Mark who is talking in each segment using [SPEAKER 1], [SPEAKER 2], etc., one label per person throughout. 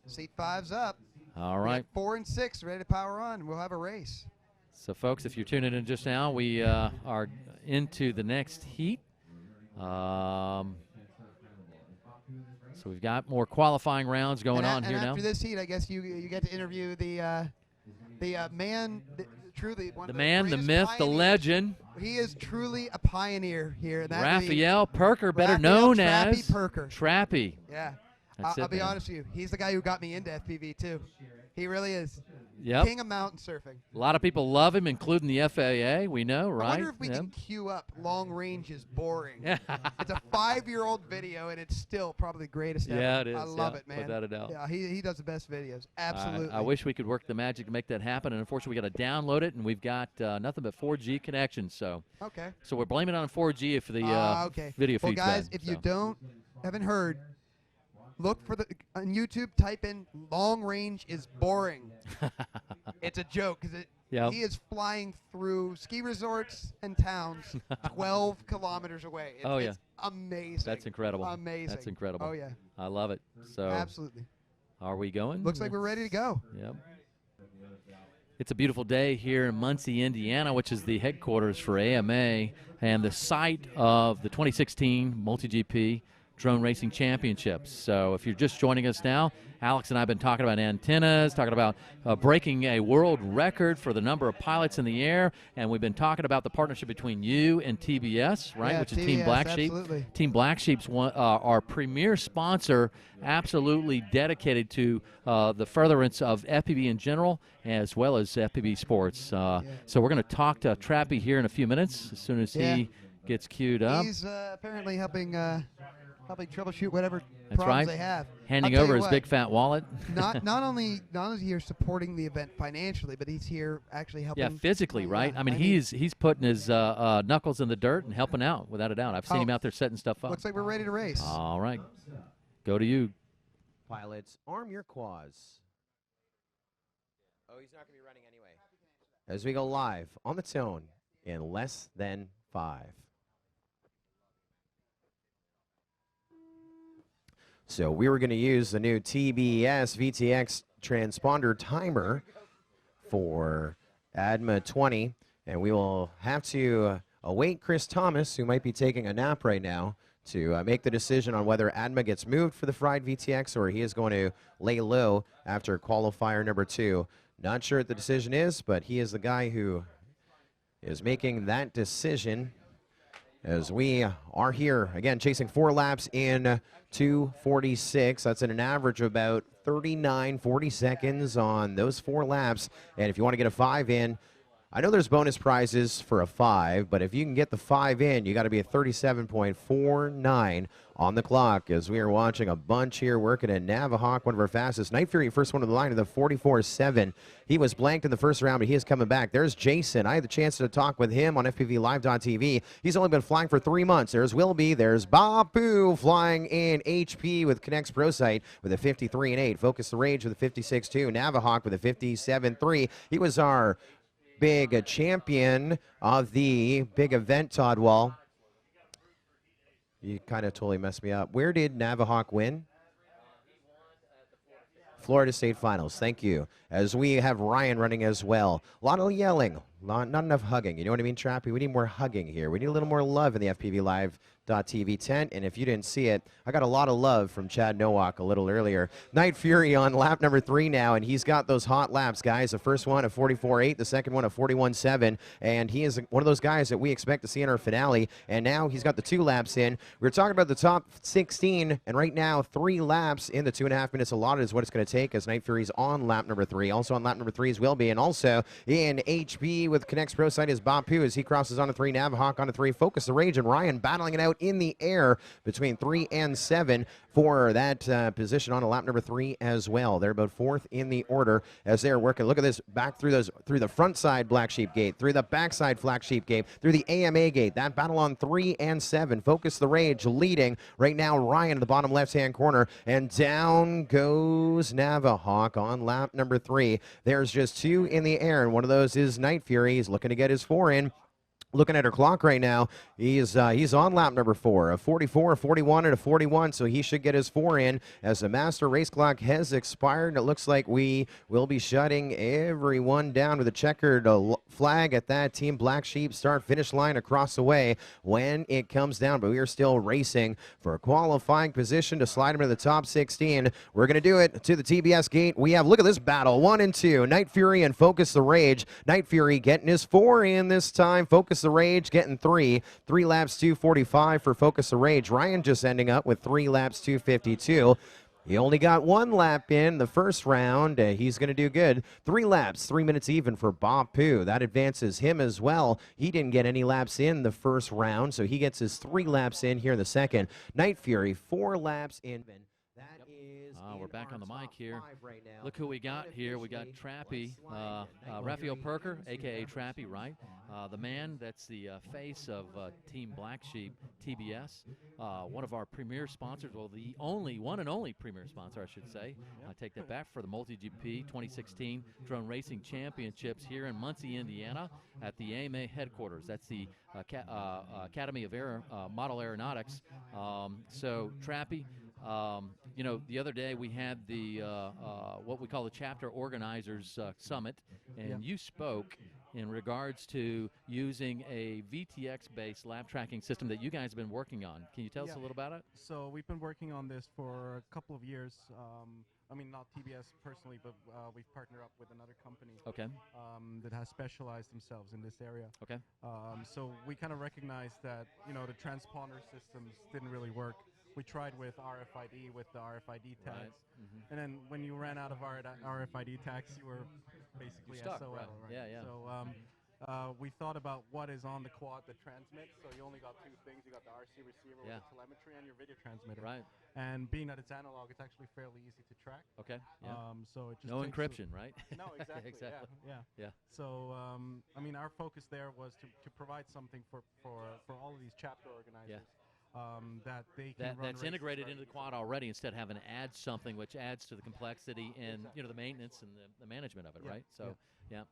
[SPEAKER 1] Seat 5's up.
[SPEAKER 2] All right.
[SPEAKER 1] 4 and 6 ready to power on. We'll have a race.
[SPEAKER 2] So, folks, if you're tuning in just now, we are into the next heat. So we've got more qualifying rounds going on here now.
[SPEAKER 1] After this heat, I guess you get to interview the man, truly one
[SPEAKER 2] the
[SPEAKER 1] of
[SPEAKER 2] man, the myth,
[SPEAKER 1] pioneers.
[SPEAKER 2] the legend.
[SPEAKER 1] He is truly a pioneer here. In that
[SPEAKER 2] Raphael Perker, better known as
[SPEAKER 1] Trappy Perker.
[SPEAKER 2] Trappy.
[SPEAKER 1] Yeah.
[SPEAKER 2] I'll
[SPEAKER 1] be honest with you. He's the guy who got me into FPV too. He really is.
[SPEAKER 2] Yep.
[SPEAKER 1] King of mountain surfing.
[SPEAKER 2] A lot of people love him, including the FAA. We know, right?
[SPEAKER 1] I wonder if we can queue up Long Range is Boring. It's a 5-year-old video, and it's still probably the greatest ever.
[SPEAKER 2] Yeah, it is.
[SPEAKER 1] I love it, man.
[SPEAKER 2] Without a doubt.
[SPEAKER 1] Yeah, he does the best videos. Absolutely.
[SPEAKER 2] I wish we could work the magic to make that happen, and unfortunately, we got to download it, and we've got nothing but 4G connections. So,
[SPEAKER 1] okay.
[SPEAKER 2] So we're blaming it on 4G for the
[SPEAKER 1] okay.
[SPEAKER 2] video
[SPEAKER 1] well,
[SPEAKER 2] feed's
[SPEAKER 1] guys,
[SPEAKER 2] bad,
[SPEAKER 1] if you haven't heard, look for on YouTube. Type in "Long Range is Boring." It's a joke because he is flying through ski resorts and towns 12 kilometers away. It's amazing.
[SPEAKER 2] That's incredible.
[SPEAKER 1] Amazing.
[SPEAKER 2] That's incredible.
[SPEAKER 1] Oh yeah.
[SPEAKER 2] I love it. So
[SPEAKER 1] absolutely.
[SPEAKER 2] Are we going?
[SPEAKER 1] Looks like we're ready to go.
[SPEAKER 2] Yep. It's a beautiful day here in Muncie, Indiana, which is the headquarters for AMA and the site of the 2016 MultiGP Drone Racing Championships. So if you're just joining us now, Alex and I have been talking about antennas, talking about breaking a world record for the number of pilots in the air, and we've been talking about the partnership between you and TBS, right,
[SPEAKER 1] yeah,
[SPEAKER 2] which is
[SPEAKER 1] TBS,
[SPEAKER 2] Team Black Sheep.
[SPEAKER 1] Absolutely.
[SPEAKER 2] Team Black Sheep's our premier sponsor, absolutely dedicated to the furtherance of FPV in general, as well as FPV sports. So we're going to talk to Trappy here in a few minutes, as soon as he gets queued up.
[SPEAKER 1] He's apparently helping troubleshoot whatever
[SPEAKER 2] That's
[SPEAKER 1] problems
[SPEAKER 2] right.
[SPEAKER 1] they have.
[SPEAKER 2] Handing over his big fat wallet.
[SPEAKER 1] not only is he here supporting the event financially, but he's here actually helping.
[SPEAKER 2] Yeah, physically, right? I mean, he's putting his knuckles in the dirt and helping out, without a doubt. I've seen him out there setting stuff up.
[SPEAKER 1] Looks like we're ready to race.
[SPEAKER 2] All right, go to you.
[SPEAKER 3] Pilots, arm your quads. Oh, he's not going to be running anyway. As we go live on the tone in less than 5. So we were going to use the new TBS VTX transponder timer for ADMA 20, and we will have to await Chris Thomas, who might be taking a nap right now, to make the decision on whether ADMA gets moved for the fried VTX or he is going to lay low after qualifier number 2. Not sure what the decision is, but he is the guy who is making that decision as we are here, again, chasing 4 laps in 2:46. That's at an average of about 39-40 seconds on those 4 laps. And if you want to get a 5 in, I know there's bonus prizes for a 5, but if you can get the 5 in, you got to be at 37.49 on the clock, as we are watching a bunch here working at Navahawk, one of our fastest. Night Fury, first one of the line, of the 44.7. He was blanked in the first round, but he is coming back. There's Jason. I had the chance to talk with him on FPVLive.tv. He's only been flying for 3 months. There's Wilby. There's Bapu flying in HP with Connects ProSight with a 53.8. Focus the Rage with a 56.2. Navahawk with a 57.3. He was our big champion of the big event, Todd Wall. You kind of totally messed me up. Where did Navahawk win? Florida State Finals. Thank you. As we have Ryan running as well. A lot of yelling. Not enough hugging. You know what I mean, Trappy? We need more hugging here. We need a little more love in the FPVLive.tv tent. And if you didn't see it, I got a lot of love from Chad Nowak a little earlier. Night Fury on lap number 3 now, and he's got those hot laps, guys. The first one, a 44.8. The second one, a 41.7. And he is one of those guys that we expect to see in our finale. And now he's got the 2 laps in. We were talking about the top 16, and right now 3 laps in the 2.5 minutes allotted is what it's going to take, as Night Fury's on lap number 3. Also on lap number 3 is Wilby, and also in HB with Connects ProSight is Bapu as he crosses onto 3. Navahawk onto 3. Focus the Rage and Ryan battling it out in the air between 3 and 7. for that position on a lap number 3 as well. They're about 4th in the order as they're working. Look at this, back through the front side Black Sheep gate, through the backside Black Sheep gate, through the AMA gate. That battle on 3 and 7. Focus the Rage leading right now. Ryan in the bottom left-hand corner, and down goes Navahawk on lap number 3. There's just 2 in the air, and one of those is Night Fury. He's looking to get his 4 in. Looking at her clock right now, he's on lap number 4, a 44, a 41, and a 41, so he should get his 4 in as the master race clock has expired, and it looks like we will be shutting everyone down with a checkered flag at that Team Black Sheep start-finish line across the way when it comes down, but we are still racing for a qualifying position to slide him to the top 16. We're going to do it to the TBS gate. We have, look at this battle, 1 and 2, Night Fury and Focus the Rage. Night Fury getting his 4 in this time. Focus the Rage getting 3 laps 2:45 for Focus the Rage. Ryan just ending up with 3 laps 2:52. He only got 1 lap in the first round. He's going to do good. 3 laps, 3 minutes even for Bob Poo. That advances him as well. He didn't get any laps in the first round, so he gets his 3 laps in here in the second. Night Fury, 4 laps in. That is
[SPEAKER 2] we're back on the mic here. Right, look who we got here. We got Trappy, Raphael Perker, a.k.a. Trappy, right? The man that's the face of Team Black Sheep TBS, one of our premier sponsors, well, the one and only premier sponsor, I should say. I take that back, for the MultiGP 2016 Drone Racing Championships here in Muncie, Indiana, at the AMA headquarters. That's the Academy of Model Aeronautics. So, Trappy, you know, the other day we had the what we call the chapter organizers summit, and you spoke in regards to using a VTX-based lap tracking system that you guys have been working on. Can you tell us a little about it?
[SPEAKER 4] So we've been working on this for a couple of years. I mean, not TBS personally, but we've partnered up with another company that has specialized themselves in this area. So we kind of recognized that, you know, the transponder systems didn't really work. We tried with RFID, with the RFID tags, and then when you ran out of RFID tags, you were basically SOL. Right? So we thought about what is on the quad that transmits. So you only got 2 things. You got the RC receiver with the telemetry and your video transmitter. And being that it's analog, it's actually fairly easy to track. So it just
[SPEAKER 2] no encryption, right?
[SPEAKER 4] No, exactly. So I mean, our focus there was to provide something for all of these chapter organizers. That they can
[SPEAKER 2] that's integrated into the quad already, instead of having to add something which adds to the complexity and you know, the maintenance and the management of it, right? So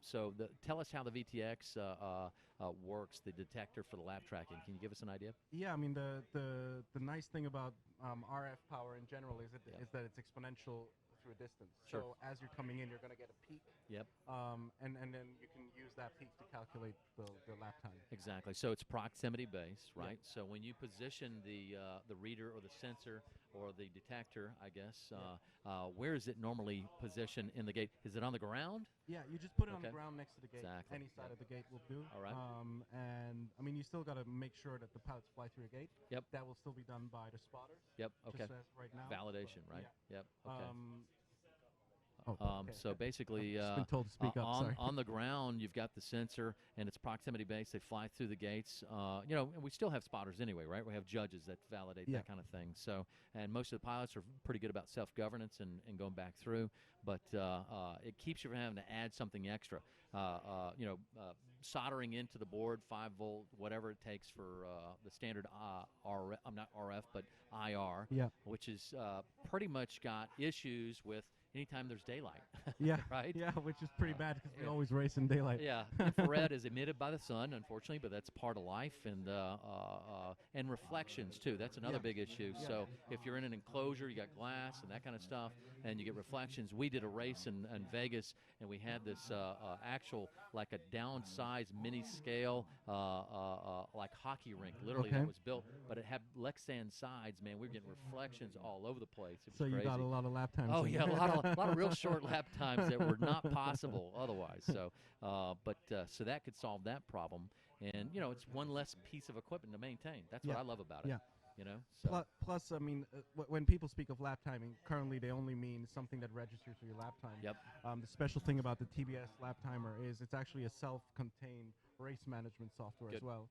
[SPEAKER 2] so tell us how the VTX works, the detector for the lap tracking. Can you give us an idea?
[SPEAKER 4] Yeah, I mean, the nice thing about RF power in general is that it's exponential through a distance. So as you're coming in, you're going to get a peak. And then you can use that peak to calculate the lap time.
[SPEAKER 2] Exactly. So it's proximity based, right? So when you position the reader or the sensor or the detector, I guess, where is it normally positioned in the gate? Is it on the ground?
[SPEAKER 4] Yeah, you just put it on the ground next to the gate.
[SPEAKER 2] Exactly.
[SPEAKER 4] Any side of the gate will do.
[SPEAKER 2] All right.
[SPEAKER 4] And I mean, you still got to make sure that the pilots fly through a gate. That will still be done by the spotters.
[SPEAKER 2] Okay.
[SPEAKER 4] Just as right now.
[SPEAKER 2] Validation, right? Okay.
[SPEAKER 4] Okay.
[SPEAKER 2] So basically,
[SPEAKER 4] I've been told to speak up,
[SPEAKER 2] on the ground, you've got the sensor, and it's proximity based. They fly through the gates. You know, and we still have spotters anyway, right? We have judges that validate that kind of thing. So, and most of the pilots are pretty good about self-governance and going back through. But it keeps you from having to add something extra. You know, soldering into the board, 5-volt, whatever it takes for the standard not RF, but IR, which is pretty much got issues with anytime there's daylight. Right?
[SPEAKER 4] Yeah, which is pretty bad because we always race in daylight.
[SPEAKER 2] Infrared is emitted by the sun, unfortunately, but that's part of life, and reflections too. That's another big issue. So if you're in an enclosure, you got glass and that kind of stuff, and you get reflections. We did a race in Vegas, and we had this actual, like a downsized mini scale, like hockey rink, literally, that was built, but it had Lexan sides. Man, we were getting reflections all over the place. It was
[SPEAKER 4] crazy.
[SPEAKER 2] You
[SPEAKER 4] got a lot of lap times.
[SPEAKER 2] Oh yeah, a lot of real short lap times that were not possible otherwise. So, so that could solve that problem, and you know, it's one less piece of equipment to maintain. That's what I love about it. You know. So.
[SPEAKER 4] Plus, I mean, when people speak of lap timing, currently they only mean something that registers for your lap time. The special thing about the TBS lap timer is it's actually a self-contained race management software as well.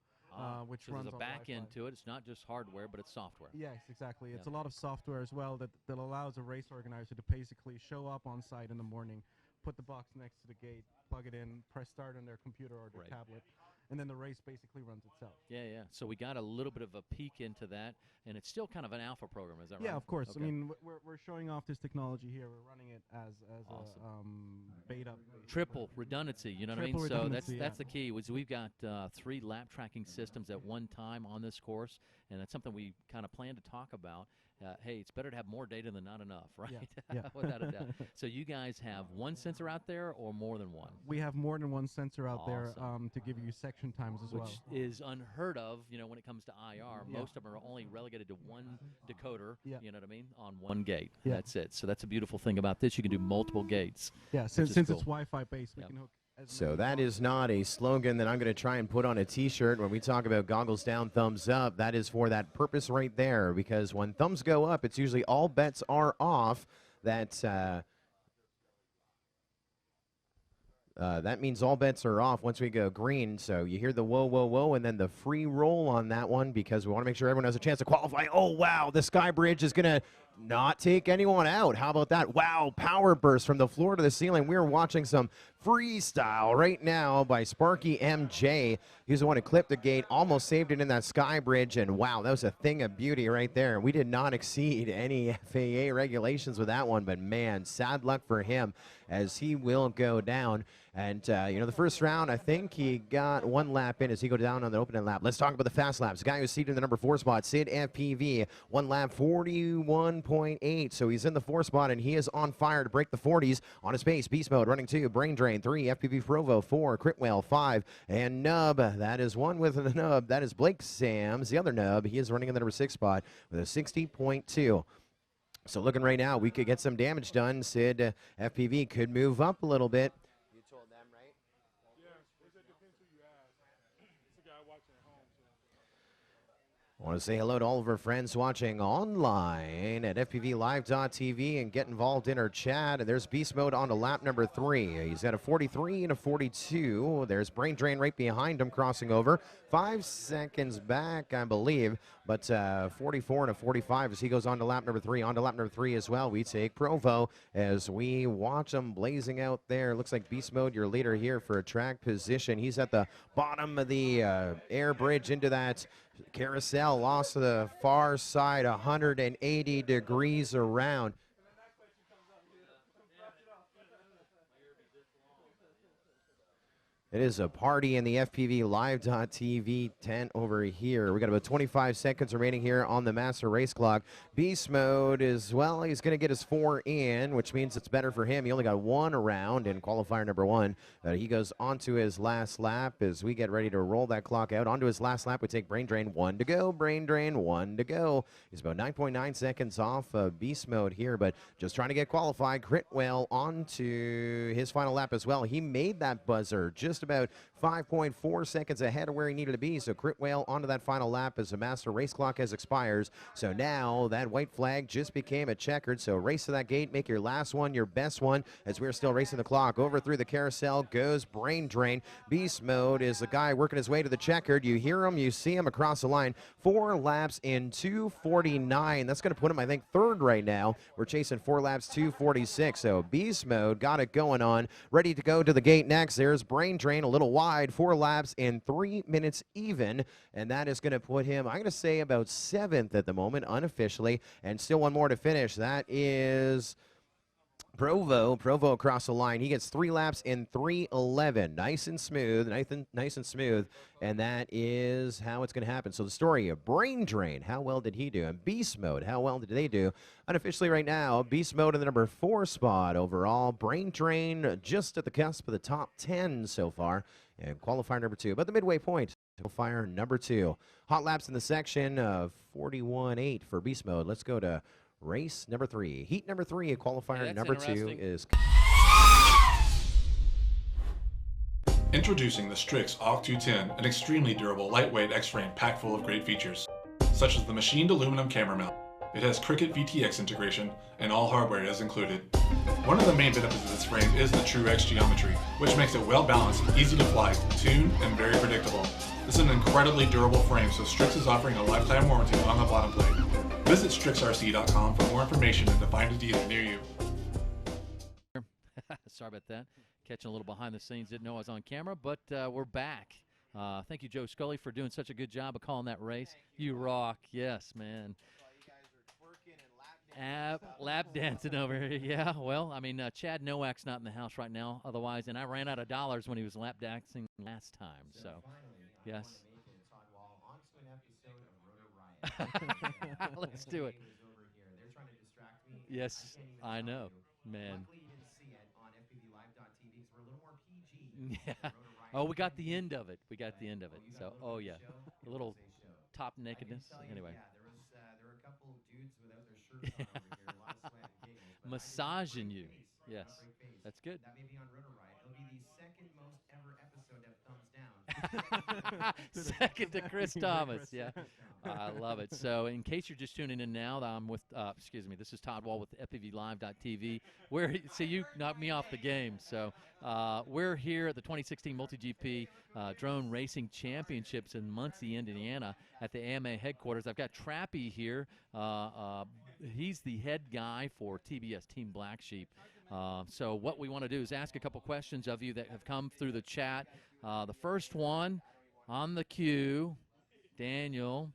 [SPEAKER 4] which
[SPEAKER 2] so
[SPEAKER 4] runs
[SPEAKER 2] there's a
[SPEAKER 4] on
[SPEAKER 2] back
[SPEAKER 4] Wi-Fi.
[SPEAKER 2] end to it. It's not just hardware, but it's software.
[SPEAKER 4] Yes, exactly.
[SPEAKER 2] Yep.
[SPEAKER 4] It's a lot of software as well that allows a race organizer to basically show up on site in the morning, put the box next to the gate, plug it in, press start on their computer or their tablet, and then the race basically runs itself.
[SPEAKER 2] Yeah. So we got a little bit of a peek into that, and it's still kind of an alpha program, is that right?
[SPEAKER 4] Yeah, of course.
[SPEAKER 2] Okay.
[SPEAKER 4] I mean, we're showing off this technology here. We're running it as
[SPEAKER 2] awesome.
[SPEAKER 4] a beta.
[SPEAKER 2] Triple redundancy, you know what I mean? So that's the key. Was we've got 3 lap tracking systems at one time on this course, and that's something we kind of plan to talk about. Hey, it's better to have more data than not enough, right?
[SPEAKER 4] Yeah.
[SPEAKER 2] Without a doubt. So you guys have one sensor out there or more than one?
[SPEAKER 4] We have more than one sensor out there
[SPEAKER 2] Awesome.
[SPEAKER 4] to give you section times as well.
[SPEAKER 2] Which is unheard of, when it comes to IR. Most of them are only relegated to one decoder, you know what I mean, on one gate.
[SPEAKER 4] Yeah.
[SPEAKER 2] That's it. So that's a beautiful thing about this. You can do multiple gates.
[SPEAKER 4] Yeah, since
[SPEAKER 2] cool.
[SPEAKER 4] it's Wi-Fi based, we can hook.
[SPEAKER 3] So that is not a slogan that I'm going to try and put on a T-shirt when we talk about goggles down, thumbs up. That is for that purpose right there, because when thumbs go up, it's usually all bets are off. That means all bets are off once we go green. So you hear the whoa, whoa, whoa, and then the free roll on that one because we want to make sure everyone has a chance to qualify. Oh, wow, the Sky Bridge is going to not take anyone out. How about that? Wow, power burst from the floor to the ceiling. We're watching some freestyle right now by Sparky MJ. He's the one who clipped the gate, almost saved it in that Sky Bridge, and wow, that was a thing of beauty right there. We did not exceed any FAA regulations with that one, but man, sad luck for him as he will go down. And, the first round, I think he got 1 lap in as he go down on the opening lap. Let's talk about the fast laps. The guy who's seated in the number 4 spot, Sid FPV, 1 lap 41.8. So he's in the 4 spot, and he is on fire to break the 40s on his pace. Beast Mode running 2, Brain Drain 3, FPV Provo 4, Crit Whale 5, and Nub. That is one with the nub. That is Blake Sams, the other nub. He is running in the number 6 spot with a 60.2. So looking right now, we could get some damage done. Sid FPV could move up a little bit. You told them, right?
[SPEAKER 5] Yeah, it depends who you ask. It's a guy watching at home.
[SPEAKER 3] I want to say hello to all of our friends watching online at FPVLive.tv and get involved in our chat. And there's Beast Mode on to lap number 3. He's at a 43 and a 42. There's Brain Drain right behind him crossing over. 5 seconds back, I believe, but 44 and a 45 as he goes on to lap number 3. On to lap number 3 as well. We take Provo as we watch him blazing out there. Looks like Beast Mode, your leader here for a track position. He's at the bottom of the air bridge into that carousel, lost to the far side, 180 degrees around. It is a party in the FPVLive.tv tent over here. We got about 25 seconds remaining here on the master race clock. Beast Mode is, well, he's going to get his 4 in, which means it's better for him. He only got 1 around in qualifier number 1. He goes on to his last lap as we get ready to roll that clock out. Onto his last lap, we take Brain Drain. 1 to go. Brain Drain, 1 to go. He's about 9.9 seconds off Beast Mode here, but just trying to get qualified. Crit Whale onto his final lap as well. He made that buzzer just about 5.4 seconds ahead of where he needed to be. So Crit Whale onto that final lap as the master race clock has expires. So now that white flag just became a checkered. So race to that gate, make your last one your best one as we're still racing the clock. Over through the carousel goes Brain Drain. Beast Mode is the guy working his way to the checkered. You hear him, you see him across the line. 4 laps in 2:49. That's going to put him, I think, 3rd right now. We're chasing 4 laps, 2:46. So Beast Mode got it going on. Ready to go to the gate next. There's Brain Drain a little wide, 4 laps in 3 minutes even, and that is going to put him, I'm going to say, about 7th at the moment unofficially, and still 1 more to finish. That is Provo across the line. He gets 3 laps in 3:11. Nice and smooth, nice and smooth, and that is how it's going to happen. So the story of Brain Drain, how well did he do? And Beast Mode, how well did they do? Unofficially right now, Beast Mode in the number 4 spot overall. Brain Drain just at the cusp of the top 10 so far. And qualifier number 2, but the midway point, qualifier number 2. Hot laps in the section of 41.8 for Beast Mode. Let's go to race number 3. Heat number 3, qualifier number 2 is...
[SPEAKER 5] Introducing the Strix AUK210, an extremely durable, lightweight X-frame packed full of great features, such as the machined aluminum camera mount, It has Cricket VTX integration, and all hardware is included. One of the main benefits of this frame is the true X geometry, which makes it well balanced, easy to fly, tuned, and very predictable. This is an incredibly durable frame, so Strix is offering a lifetime warranty on the bottom plate. Visit StrixRC.com for more information and to find a dealer near you.
[SPEAKER 2] Sorry about that. Catching a little behind the scenes. Didn't know I was on camera, but we're back. Thank you, Joe Scully, for doing such a good job of calling that race. You rock. Yes, man. Lap dancing over here. Yeah, well, I mean, Chad Nowak's not in the house right now. Otherwise, and I ran out of dollars when he was lap dancing last time. So, yes. Let's do it. Yes, I know, man. Yeah. Oh, we got the end of it. We got the end of it. So, oh yeah, a little top nakedness. Anyway.
[SPEAKER 3] There are a couple of dudes without their shirts on over here, a lot of slanted cables.
[SPEAKER 2] Massaging you. Yes. That's good.
[SPEAKER 3] That may be on Rotor Ride. It'll be the second most ever episode to have thumbs down.
[SPEAKER 2] Second to Chris Thomas. Yeah. I love it. So, in case you're just tuning in now, I'm with, this is Todd Wall with FPVLive.tv. See, you knocked me off the game. So, we're here at the 2016 MultiGP Drone Racing Championships in Muncie, Indiana, at the AMA headquarters. I've got Trappy here. He's the head guy for TBS, Team Black Sheep. So what we want to do is ask a couple questions of you that have come through the chat. The first one on the queue, Daniel,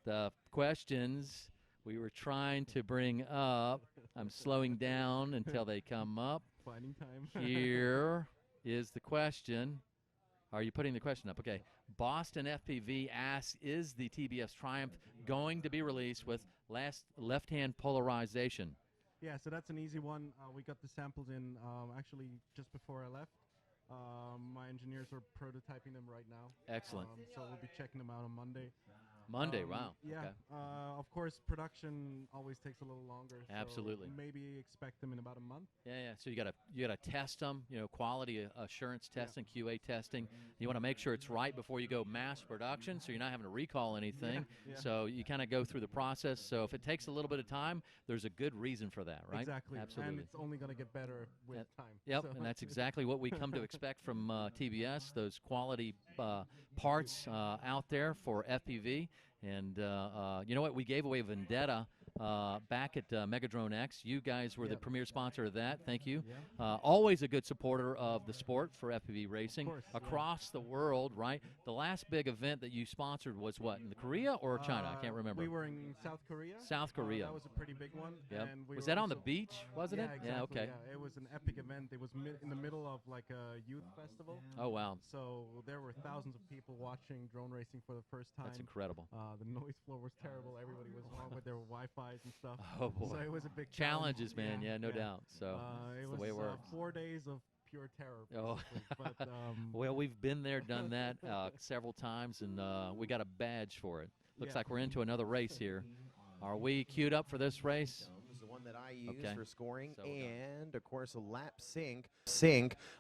[SPEAKER 2] the questions we were trying to bring up. I'm slowing down until they come up.
[SPEAKER 4] Finding time.
[SPEAKER 2] Here is the question. Are you putting the question up? Okay. Boston FPV asks, is the TBS Triumph going to be released with left-hand polarization?
[SPEAKER 4] Yeah, so that's an easy one. We got the samples in actually just before I left. My engineers are prototyping them right now.
[SPEAKER 2] Excellent.
[SPEAKER 4] So we'll be checking them out on Monday.
[SPEAKER 2] Monday, wow.
[SPEAKER 4] Yeah.
[SPEAKER 2] Okay.
[SPEAKER 4] Of course, production always takes a little longer.
[SPEAKER 2] Absolutely.
[SPEAKER 4] So maybe expect them in about a month.
[SPEAKER 2] Yeah, yeah. So you gotta test them. You know, quality assurance testing, QA testing. You want to make sure it's right before you go mass production, so you're not having to recall anything.
[SPEAKER 4] Yeah.
[SPEAKER 2] So you kind of go through the process. So if it takes a little bit of time, there's a good reason for that, right?
[SPEAKER 4] Exactly.
[SPEAKER 2] Absolutely.
[SPEAKER 4] And it's only going to get better with time.
[SPEAKER 2] Yep,
[SPEAKER 4] so.
[SPEAKER 2] and that's exactly what we come to expect from TBS, those quality parts out there for FPV. And you know what? We gave away Vendetta back at Megadrone X. You guys were the premier sponsor of that. Thank you. Always a good supporter of the sport for FPV racing across the world, right? The last big event that you sponsored was what, in Korea or China? I can't remember.
[SPEAKER 4] We were in South Korea.
[SPEAKER 2] South Korea.
[SPEAKER 4] That was a pretty big one.
[SPEAKER 2] Yep.
[SPEAKER 4] And
[SPEAKER 2] was that on the beach, wasn't it?
[SPEAKER 4] Exactly,
[SPEAKER 2] yeah, okay.
[SPEAKER 4] Yeah, it was an epic event. It was in the middle of like a youth festival.
[SPEAKER 2] Oh, wow.
[SPEAKER 4] So there were thousands of people watching drone racing for the first time.
[SPEAKER 2] That's incredible.
[SPEAKER 4] The noise floor was terrible. Everybody was wrong with their Wi-Fi's and stuff.
[SPEAKER 2] Oh, boy.
[SPEAKER 4] So it was a big
[SPEAKER 2] challenges, man. Yeah, no doubt. So
[SPEAKER 4] it
[SPEAKER 2] was
[SPEAKER 4] was
[SPEAKER 2] the way it works.
[SPEAKER 4] 4 days of pure terror.
[SPEAKER 2] Oh,
[SPEAKER 4] but,
[SPEAKER 2] well, we've been there, done that several times, and we got a badge for it. Looks like we're into another race here. Are we queued up for this race?
[SPEAKER 3] The one that I use
[SPEAKER 2] Okay.
[SPEAKER 3] for scoring,
[SPEAKER 2] So
[SPEAKER 3] and of course a lap sync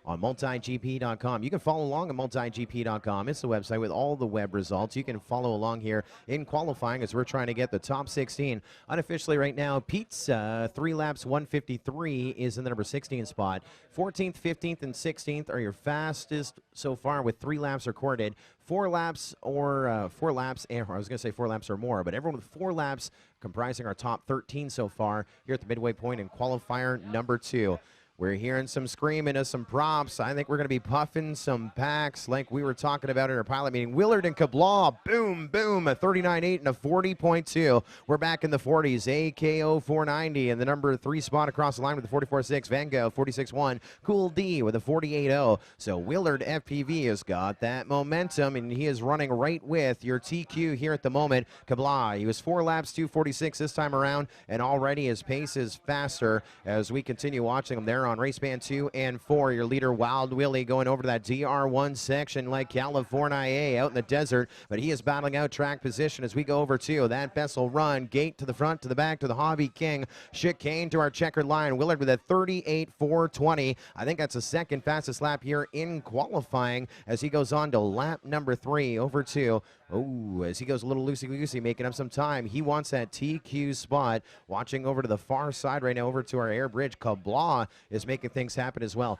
[SPEAKER 3] on MultiGP.com. You can follow along at MultiGP.com. It's the website with all the web results. You can follow along here in qualifying as we're trying to get the top 16. Unofficially right now, Pete's 3 laps 153 is in the number 16 spot. 14th, 15th, and 16th are your fastest so far with 3 laps recorded. 4 laps or 4 laps, I was going to say 4 laps or more, but everyone with 4 laps comprising our top 13 so far here at the midway point in qualifier number 2. We're hearing some screaming of some props. I think we're going to be puffing some packs like we were talking about in our pilot meeting. Willard and Kablaw, boom, boom, a 39.8 and a 40.2. We're back in the 40s. AKO 490 and the number 3 spot across the line with the 44.6. Van Gogh 46.1. Cool D with a 48.0. So Willard FPV has got that momentum, and he is running right with your TQ here at the moment. Kablaw, he was 4 laps, 2:46 this time around, and already his pace is faster as we continue watching him there on race band 2 and 4. Your leader, Wild Willie, going over to that DR1 section like California out in the desert, but he is battling out track position as we go over to that Bessel run. Gate to the front, to the back, to the Hobby King. Chicane to our checkered line. Willard with a 38.420. I think that's the second fastest lap here in qualifying as he goes on to lap number 3 over to Oh, as he goes a little loosey-goosey, making up some time. He wants that TQ spot. Watching over to the far side right now, over to our air bridge. Kablaw is making things happen as well.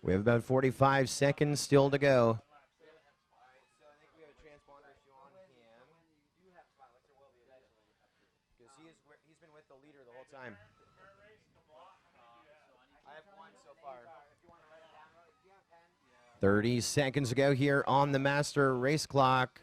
[SPEAKER 3] We have about 45 seconds still to go. He's been with the leader the whole time. I have one so far. 30 seconds to go here on the master race clock.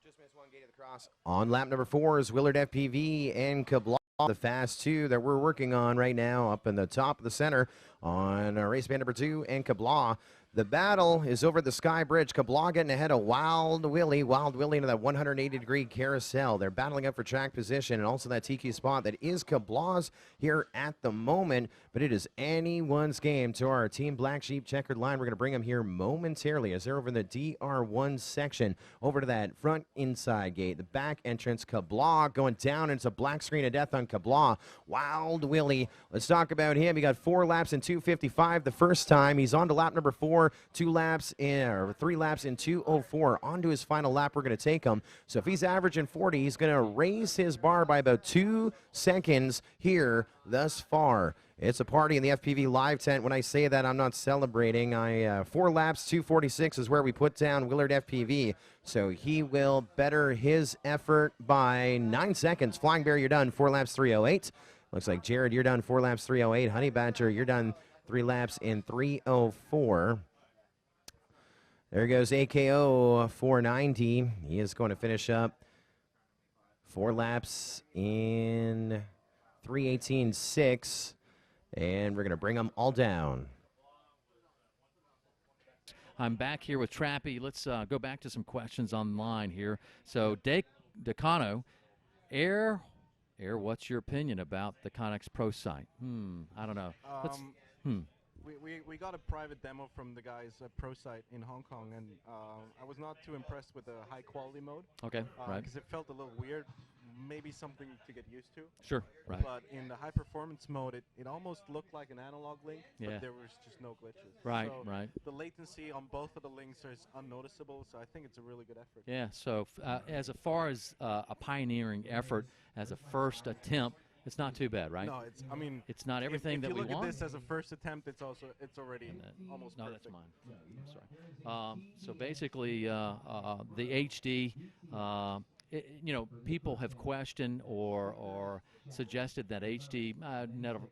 [SPEAKER 3] Just missed one gate of the cross. On lap number 4 is Willard FPV and Kablaw, the fast 2 that we're working on right now up in the top of the center on race band number 2 and Kablaw. The battle is over the Sky Bridge. Kablaw getting ahead of Wild Willie into that 180-degree carousel. They're battling up for track position and also that TQ spot that is Kablaw's here at the moment, but it is anyone's game to our Team Black Sheep checkered line. We're going to bring them here momentarily as they're over in the DR1 section, over to that front inside gate, the back entrance. Kablaw going down into black screen of death on Kablaw. Wild Willie, let's talk about him. He got 4 laps in 2:55 the first time. He's on to lap number 4. 3 laps in 2:04. On to his final lap, we're going to take him. So if he's averaging 40, he's going to raise his bar by about 2 seconds here thus far. It's a party in the FPV Live tent. When I say that, I'm not celebrating. 4 laps, 2:46 is where we put down Willard FPV. So he will better his effort by 9 seconds. Flying Bear, you're done. 4 laps, 3:08. Looks like Jared, you're done. 4 laps, 3:08. Honey Badger, you're done. 3 laps in 3:04. There goes AKO 490. He is going to finish up 4 laps in 3:18.6. And we're going to them them all down.
[SPEAKER 2] I'm back here with Trappy. Let's go back to some questions online here. So, Decano, Air, what's your opinion about the Connex Pro site? I don't know.
[SPEAKER 4] We got a private demo from the guys at Pro Site in Hong Kong, and I was not too impressed with the high quality mode.
[SPEAKER 2] Okay, right.
[SPEAKER 4] Because it felt a little weird, maybe something to get used to.
[SPEAKER 2] Sure, right.
[SPEAKER 4] But in the high performance mode, it almost looked like an analog link, but there was just no glitches.
[SPEAKER 2] Right,
[SPEAKER 4] so
[SPEAKER 2] right.
[SPEAKER 4] The latency on both of the links is unnoticeable, so I think it's a really good effort.
[SPEAKER 2] Yeah, so as far as a pioneering effort, as a first attempt, it's not too bad, right?
[SPEAKER 4] No,
[SPEAKER 2] it's not everything that we want.
[SPEAKER 4] If you look at this as a first attempt, it's already almost perfect.
[SPEAKER 2] That's mine. I'm sorry. So basically, the HD, people have questioned or suggested that HD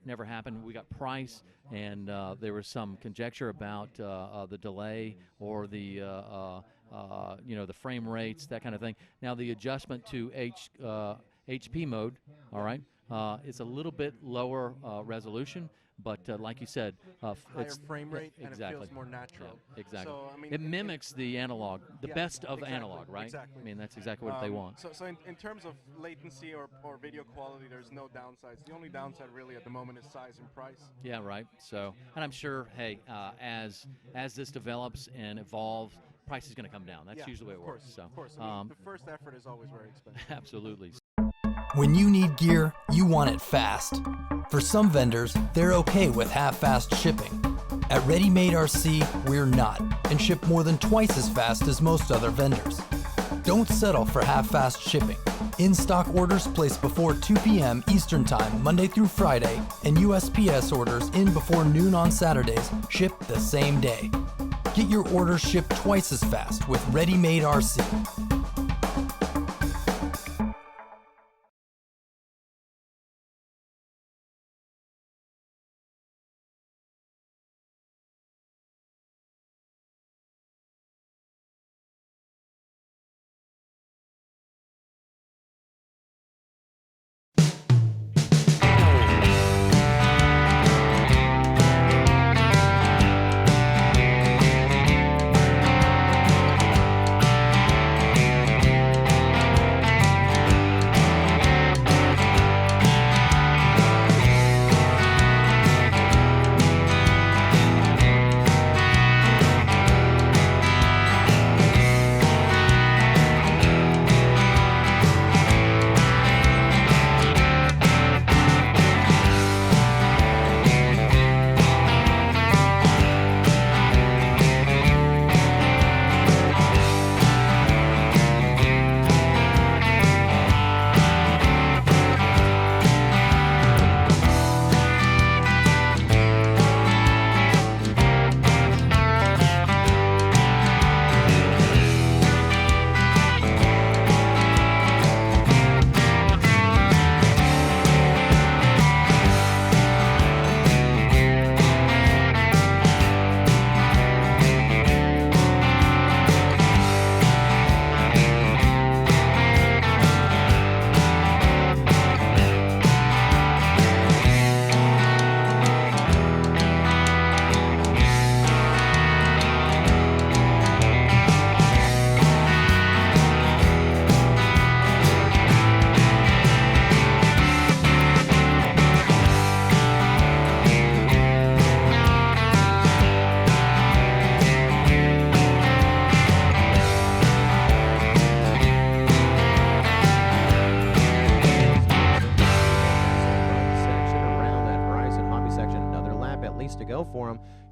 [SPEAKER 2] never happened. We got price, and there was some conjecture about the delay or the the frame rates, that kind of thing. Now the adjustment to HP mode, all right. It's a little bit lower resolution, but like you said,
[SPEAKER 4] higher frame rate,
[SPEAKER 2] exactly.
[SPEAKER 4] And it feels more natural.
[SPEAKER 2] Yeah, exactly.
[SPEAKER 4] So, I mean,
[SPEAKER 2] it mimics the analog, the best of
[SPEAKER 4] exactly,
[SPEAKER 2] analog, right?
[SPEAKER 4] Exactly.
[SPEAKER 2] I mean, that's exactly what they want.
[SPEAKER 4] So in terms of latency or video quality, there's no downsides. The only downside really at the moment is size and price.
[SPEAKER 2] Yeah, right. So, and I'm sure, hey, as this develops and evolves, price is going to come down. That's usually the way it works. So,
[SPEAKER 4] of course. I mean, the first effort is always very expensive.
[SPEAKER 2] Absolutely.
[SPEAKER 6] When you need gear, you want it fast. For some vendors, they're okay with half-fast shipping. At Ready Made RC, we're not, and ship more than twice as fast as most other vendors. Don't settle for half-fast shipping. In-stock orders placed before 2 p.m. Eastern Time, Monday through Friday, and USPS orders in before noon on Saturdays ship the same day. Get your orders shipped twice as fast with Ready Made RC.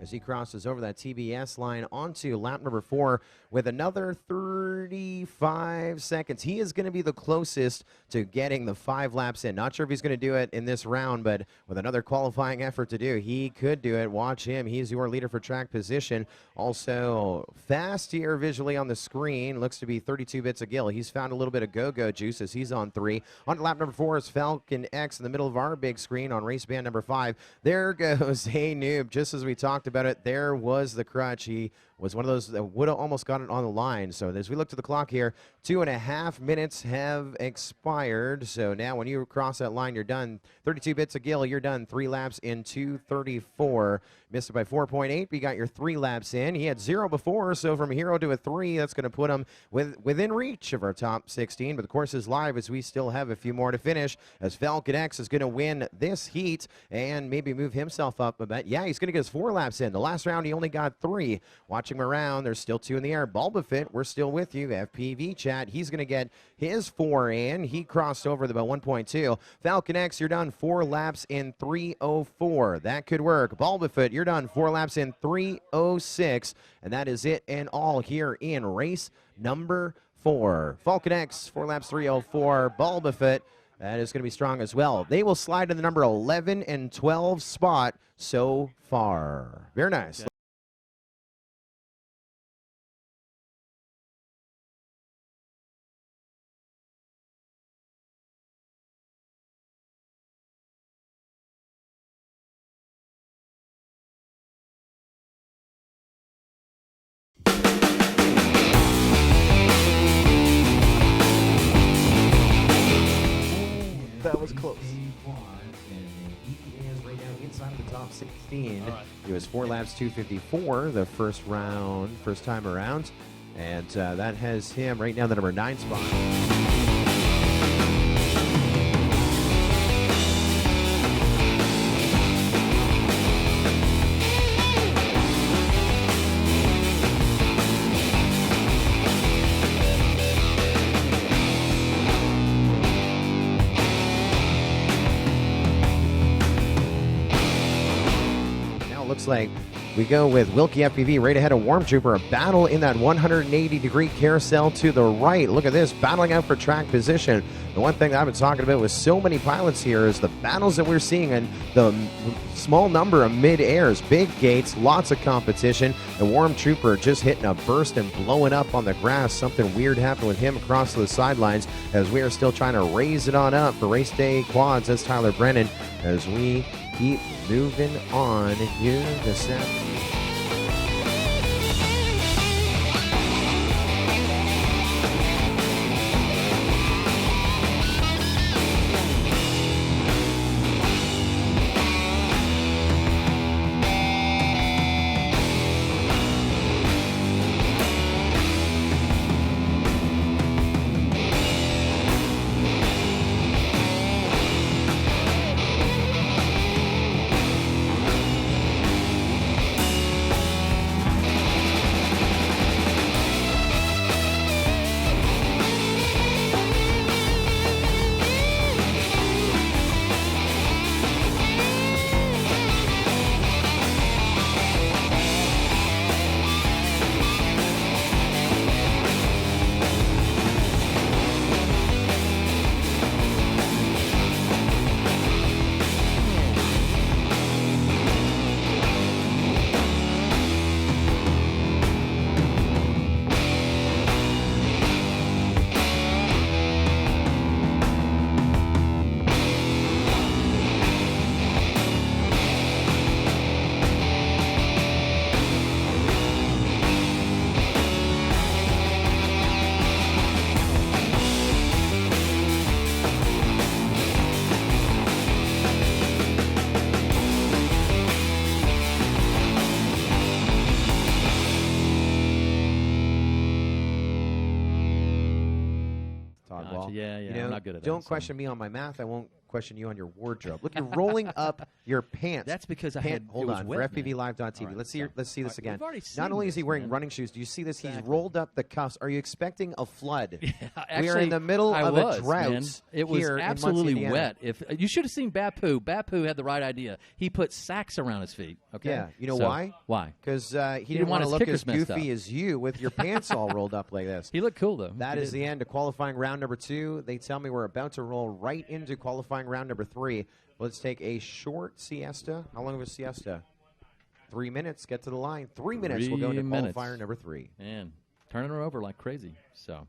[SPEAKER 3] as he crosses over that TBS line onto lap number 4 with another 35 seconds. He is going to be the closest to getting the 5 laps in. Not sure if he's going to do it in this round, but with another qualifying effort to do, he could do it. Watch him. He's your leader for track position. Also fast here visually on the screen. Looks to be 32 bits a gill. He's found a little bit of go-go juice as he's on 3. On to lap number 4 is Falcon X in the middle of our big screen on race band number 5. There goes Hey Noob. Just as we talked about it, there was the crutch. He was one of those that would have almost got it on the line. So as we look to the clock here, 2.5 minutes have expired. So now when you cross that line, you're done. 32 bits a gill, you're done. 3 laps in 2:34. Missed it by 4.8. You got your 3 laps in. He had 0 before, so from a 0 to a 3, that's going to put him within reach of our top 16. But the course is live as we still have a few more to finish, as Falcon X is going to win this heat and maybe move himself up a bit. Yeah, he's going to get his 4 laps in. The last round, he only got 3. Watching him around, there's still 2 in the air. Bulbafit, we're still with you. FPV chat, he's going to get his 4 in. He crossed over the about 1.2. Falcon X, you're done 4 laps in 3:04. That could work. Bulbafit, you're done 4 laps in 3:06. And that is it in all here in race number 4. Falcon X, 4 laps 3:04. Bulbafit, that is going to be strong as well. They will slide in the number 11 and 12 spot so far. Very nice.
[SPEAKER 2] Okay.
[SPEAKER 4] That was close.
[SPEAKER 3] Right now inside of the top 16. It was 4 laps 2:54 the first time around, and that has him right now the number 9 spot. Looks like we go with Wilkie FPV right ahead of Warm Trooper. A battle in that 180-degree carousel to the right. Look at this, battling out for track position. The one thing that I've been talking about with so many pilots here is the battles that we're seeing and the small number of mid-airs, big gates, lots of competition. And Warm Trooper just hitting a burst and blowing up on the grass. Something weird happened with him across the sidelines as we are still trying to raise it on up for race day quads. That's Tyler Brennan as we keep moving on here this afternoon.
[SPEAKER 2] Yeah,
[SPEAKER 3] You know,
[SPEAKER 2] I'm not good at that.
[SPEAKER 3] don't question me on my math. I won't question you on your wardrobe. Look, you're rolling up your pants.
[SPEAKER 2] That's because
[SPEAKER 3] Hold on, for FPVLive.tv.
[SPEAKER 2] Right,
[SPEAKER 3] let's see this again.
[SPEAKER 2] Not
[SPEAKER 3] only is he wearing running shoes, do you see this? He's rolled up the cuffs. Are you expecting a flood? Yeah, actually, we are in the middle of a drought.
[SPEAKER 2] Man. It was absolutely wet. If you should have seen Bapu. Bapu had the right idea. He put sacks around his feet. Okay.
[SPEAKER 3] Yeah. You know why?
[SPEAKER 2] Why?
[SPEAKER 3] Because he didn't want to look as goofy as you with your pants all rolled up like this.
[SPEAKER 2] He looked cool though.
[SPEAKER 3] That is the end of qualifying round number 2. They tell me we're about to roll right into qualifying round number 3. Let's take a short siesta. How long of a siesta? 3 minutes. Get to the line. 3 minutes. We'll go into qualifier number 3.
[SPEAKER 2] And turning her over like crazy. So.